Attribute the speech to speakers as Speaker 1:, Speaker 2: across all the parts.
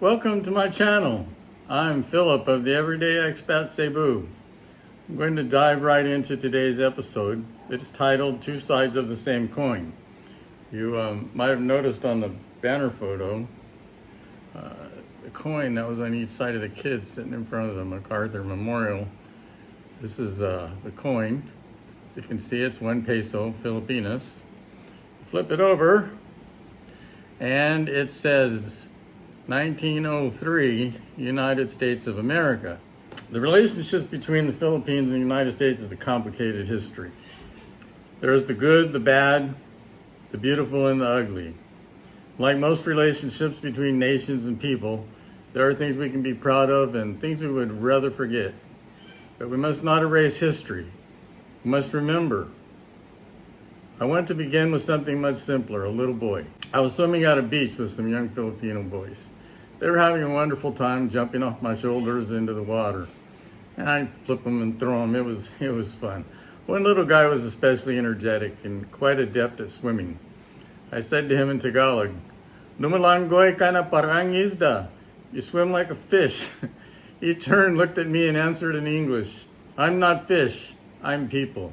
Speaker 1: Welcome to my channel. I'm Philip of the Everyday Expat Cebu. I'm going to dive right into today's episode. It's titled Two Sides of the Same Coin. You might have noticed on the banner photo, the coin that was on each side of the kid sitting in front of the MacArthur Memorial. This is the coin. As you can see, it's 1 peso Filipinas. Flip it over, and it says 1903, United States of America. The relationship between the Philippines and the United States is a complicated history. There's the good, the bad, the beautiful, and the ugly. Like most relationships between nations and people, there are things we can be proud of and things we would rather forget. But we must not erase history. We must remember. I want to begin with something much simpler, a little boy. I was swimming at a beach with some young Filipino boys. They were having a wonderful time jumping off my shoulders into the water. And I'd flip them and throw them. It was fun. One little guy was especially energetic and quite adept at swimming. I said to him in Tagalog, "Lumalangoy ka na parang isda. You swim like a fish." He turned, looked at me, and answered in English, "I'm not fish, I'm people."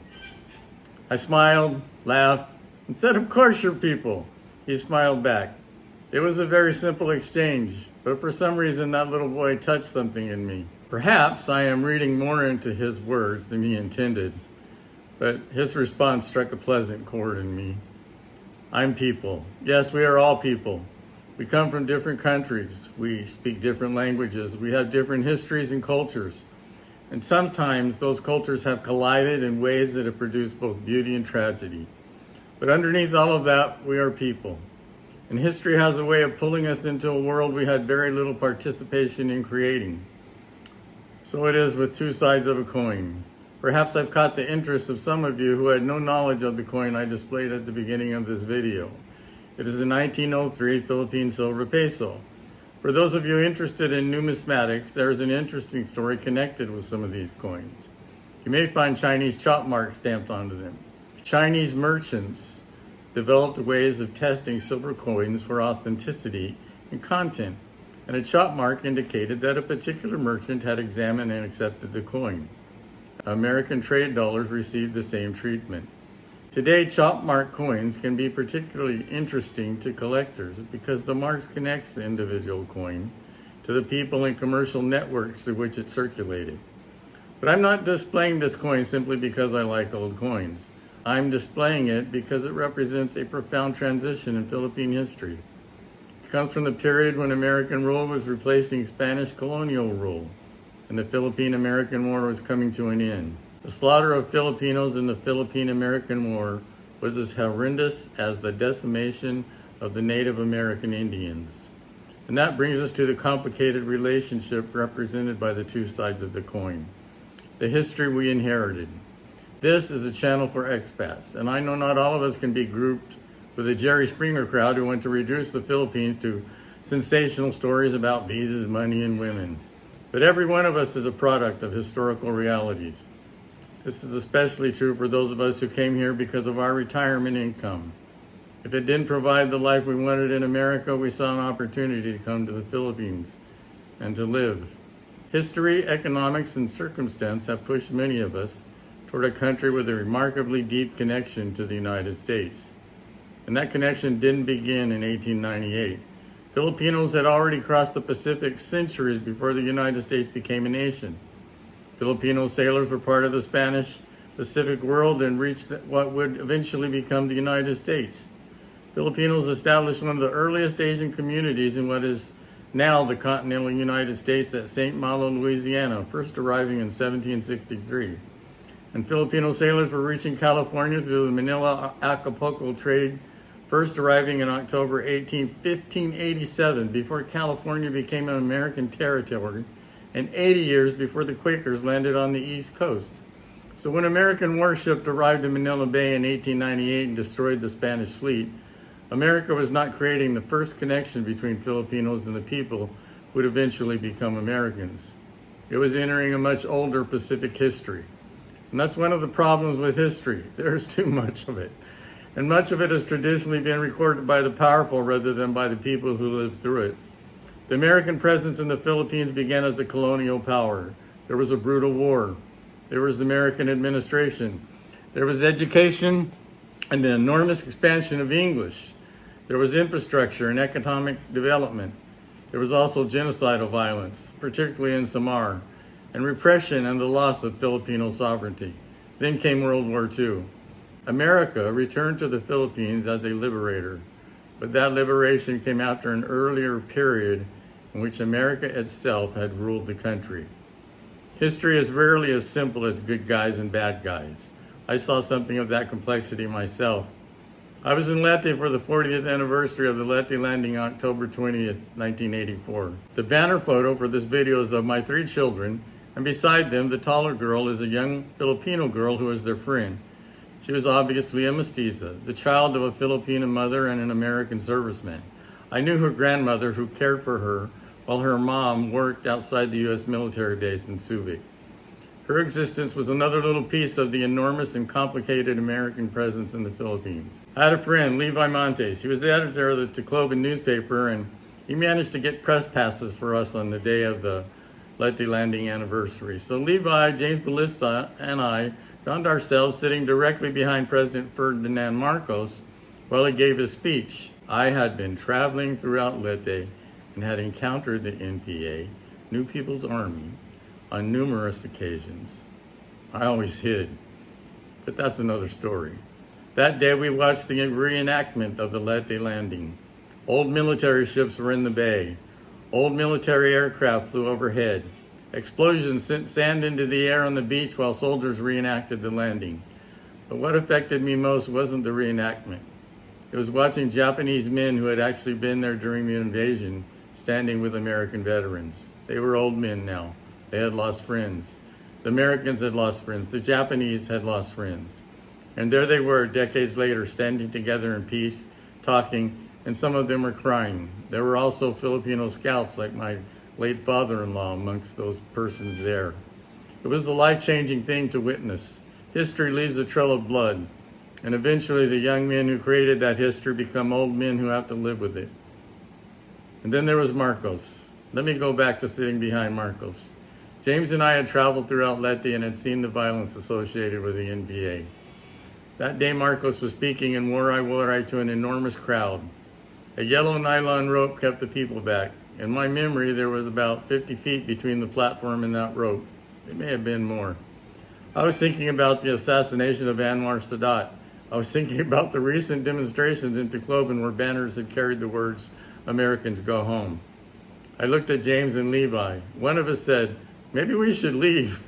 Speaker 1: I smiled, laughed, and said, "Of course you're people." He smiled back. It was a very simple exchange, but for some reason that little boy touched something in me. Perhaps I am reading more into his words than he intended, but his response struck a pleasant chord in me. I'm people. Yes, we are all people. We come from different countries. We speak different languages. We have different histories and cultures. And sometimes those cultures have collided in ways that have produced both beauty and tragedy. But underneath all of that, we are people. And history has a way of pulling us into a world we had very little participation in creating. So it is with two sides of a coin. Perhaps I've caught the interest of some of you who had no knowledge of the coin I displayed at the beginning of this video. It is a 1903 Philippine silver peso. For those of you interested in numismatics, there is an interesting story connected with some of these coins. You may find Chinese chop marks stamped onto them. Chinese merchants developed ways of testing silver coins for authenticity and content, and a chop mark indicated that a particular merchant had examined and accepted the coin. American trade dollars received the same treatment. Today, chop mark coins can be particularly interesting to collectors because the marks connects the individual coin to the people and commercial networks through which it circulated. But I'm not displaying this coin simply because I like old coins. I'm displaying it because it represents a profound transition in Philippine history. It comes from the period when American rule was replacing Spanish colonial rule, and the Philippine-American War was coming to an end. The slaughter of Filipinos in the Philippine-American War was as horrendous as the decimation of the Native American Indians. And that brings us to the complicated relationship represented by the two sides of the coin, the history we inherited. This is a channel for expats, and I know not all of us can be grouped with the Jerry Springer crowd who want to reduce the Philippines to sensational stories about visas, money, and women. But every one of us is a product of historical realities. This is especially true for those of us who came here because of our retirement income. If it didn't provide the life we wanted in America, we saw an opportunity to come to the Philippines and to live. History, economics, and circumstance have pushed many of us toward a country with a remarkably deep connection to the United States. And that connection didn't begin in 1898. Filipinos had already crossed the Pacific centuries before the United States became a nation. Filipino sailors were part of the Spanish Pacific world and reached what would eventually become the United States. Filipinos established one of the earliest Asian communities in what is now the continental United States at St. Malo, Louisiana, first arriving in 1763. And Filipino sailors were reaching California through the Manila-Acapulco trade, first arriving in October 1587, before California became an American territory, and 80 years before the Quakers landed on the East Coast. So when American warship arrived in Manila Bay in 1898 and destroyed the Spanish fleet, America was not creating the first connection between Filipinos and the people who would eventually become Americans. It was entering a much older Pacific history. And that's one of the problems with history. There's too much of it. And much of it has traditionally been recorded by the powerful rather than by the people who lived through it. The American presence in the Philippines began as a colonial power. There was a brutal war. There was American administration. There was education and the enormous expansion of English. There was infrastructure and economic development. There was also genocidal violence, particularly in Samar, and repression and the loss of Filipino sovereignty. Then came World War II. America returned to the Philippines as a liberator, but that liberation came after an earlier period in which America itself had ruled the country. History is rarely as simple as good guys and bad guys. I saw something of that complexity myself. I was in Leyte for the 40th anniversary of the Leyte landing on October 20th, 1984. The banner photo for this video is of my 3 children, and beside them, the taller girl is a young Filipino girl who is their friend. She was obviously a mestiza, the child of a Filipino mother and an American serviceman. I knew her grandmother who cared for her while her mom worked outside the U.S. military base in Subic. Her existence was another little piece of the enormous and complicated American presence in the Philippines. I had a friend, Levi Montes. He was the editor of the Tacloban newspaper, and he managed to get press passes for us on the day of the Leyte landing anniversary. So Levi, James Ballista, and I found ourselves sitting directly behind President Ferdinand Marcos while he gave his speech. I had been traveling throughout Leyte and had encountered the NPA, New People's Army, on numerous occasions. I always hid, but that's another story. That day we watched the reenactment of the Leyte landing. Old military ships were in the bay. Old military aircraft flew overhead. Explosions sent sand into the air on the beach while soldiers reenacted the landing. But what affected me most wasn't the reenactment. It was watching Japanese men who had actually been there during the invasion standing with American veterans. They were old men now. They had lost friends. The Americans had lost friends. The Japanese had lost friends. And there they were, decades later, standing together in peace, talking, and some of them were crying. There were also Filipino scouts like my late father-in-law amongst those persons there. It was a life-changing thing to witness. History leaves a trail of blood, and eventually the young men who created that history become old men who have to live with it. And then there was Marcos. Let me go back to sitting behind Marcos. James and I had traveled throughout Leyte and had seen the violence associated with the NPA. That day Marcos was speaking in Waray to an enormous crowd. A yellow nylon rope kept the people back. In my memory, there was about 50 feet between the platform and that rope. It may have been more. I was thinking about the assassination of Anwar Sadat. I was thinking about the recent demonstrations in Tacloban where banners had carried the words, "Americans go home." I looked at James and Levi. One of us said, "Maybe we should leave."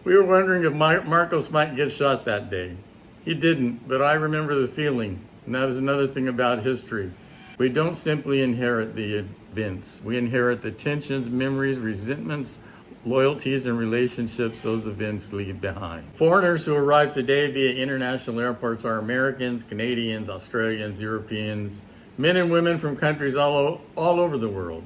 Speaker 1: We were wondering if Marcos might get shot that day. He didn't, but I remember the feeling. And that is another thing about history. We don't simply inherit the events. We inherit the tensions, memories, resentments, loyalties, and relationships those events leave behind. Foreigners who arrive today via international airports are Americans, Canadians, Australians, Europeans, men and women from countries all over the world.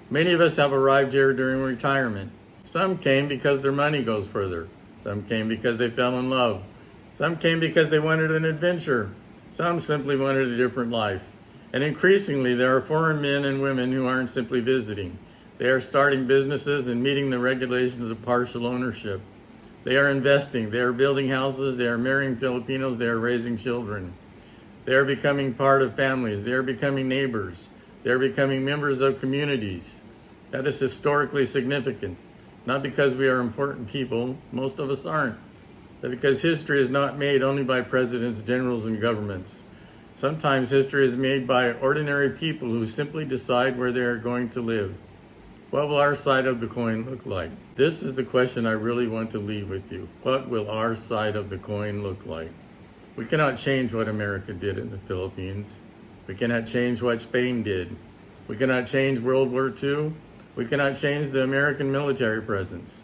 Speaker 1: Many of us have arrived here during retirement. Some came because their money goes further. Some came because they fell in love. Some came because they wanted an adventure. Some simply wanted a different life. And increasingly, there are foreign men and women who aren't simply visiting. They are starting businesses and meeting the regulations of partial ownership. They are investing. They are building houses. They are marrying Filipinos. They are raising children. They are becoming part of families. They are becoming neighbors. They are becoming members of communities. That is historically significant. Not because we are important people, most of us aren't, but because history is not made only by presidents, generals, and governments. Sometimes history is made by ordinary people who simply decide where they are going to live. What will our side of the coin look like? This is the question I really want to leave with you. What will our side of the coin look like? We cannot change what America did in the Philippines. We cannot change what Spain did. We cannot change World War II. We cannot change the American military presence.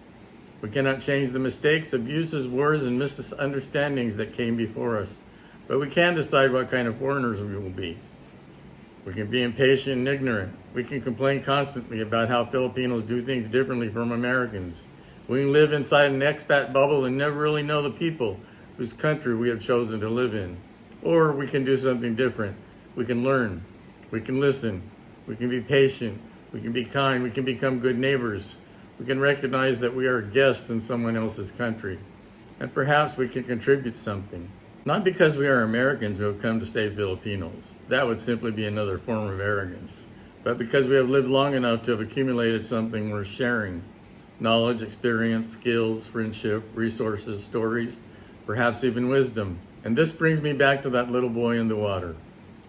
Speaker 1: We cannot change the mistakes, abuses, wars, and misunderstandings that came before us. But we can decide what kind of foreigners we will be. We can be impatient and ignorant. We can complain constantly about how Filipinos do things differently from Americans. We can live inside an expat bubble and never really know the people whose country we have chosen to live in. Or we can do something different. We can learn. We can listen. We can be patient. We can be kind. We can become good neighbors. We can recognize that we are guests in someone else's country. And perhaps we can contribute something. Not because we are Americans who have come to save Filipinos. That would simply be another form of arrogance. But because we have lived long enough to have accumulated something worth sharing. Knowledge, experience, skills, friendship, resources, stories, perhaps even wisdom. And this brings me back to that little boy in the water.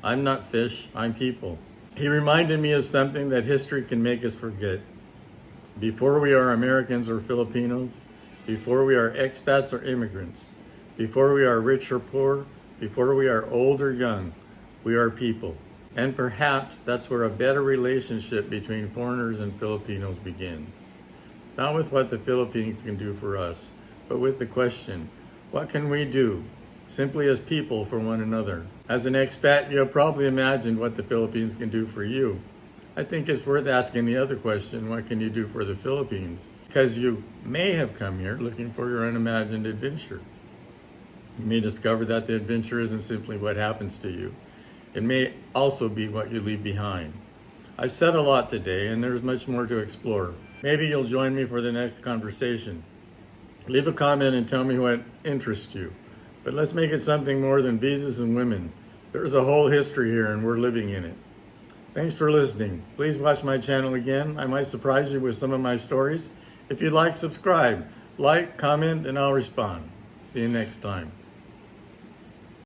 Speaker 1: I'm not fish, I'm people. He reminded me of something that history can make us forget. Before we are Americans or Filipinos, before we are expats or immigrants, before we are rich or poor, before we are old or young, we are people. And perhaps that's where a better relationship between foreigners and Filipinos begins. Not with what the Philippines can do for us, but with the question, what can we do, simply as people, for one another? As an expat, you have probably imagined what the Philippines can do for you. I think it's worth asking the other question, what can you do for the Philippines? Because you may have come here looking for your unimagined adventure. You may discover that the adventure isn't simply what happens to you. It may also be what you leave behind. I've said a lot today, and there's much more to explore. Maybe you'll join me for the next conversation. Leave a comment and tell me what interests you. But let's make it something more than visas and women. There's a whole history here, and we're living in it. Thanks for listening. Please watch my channel again. I might surprise you with some of my stories. If you'd like, subscribe, like, comment, and I'll respond. See you next time.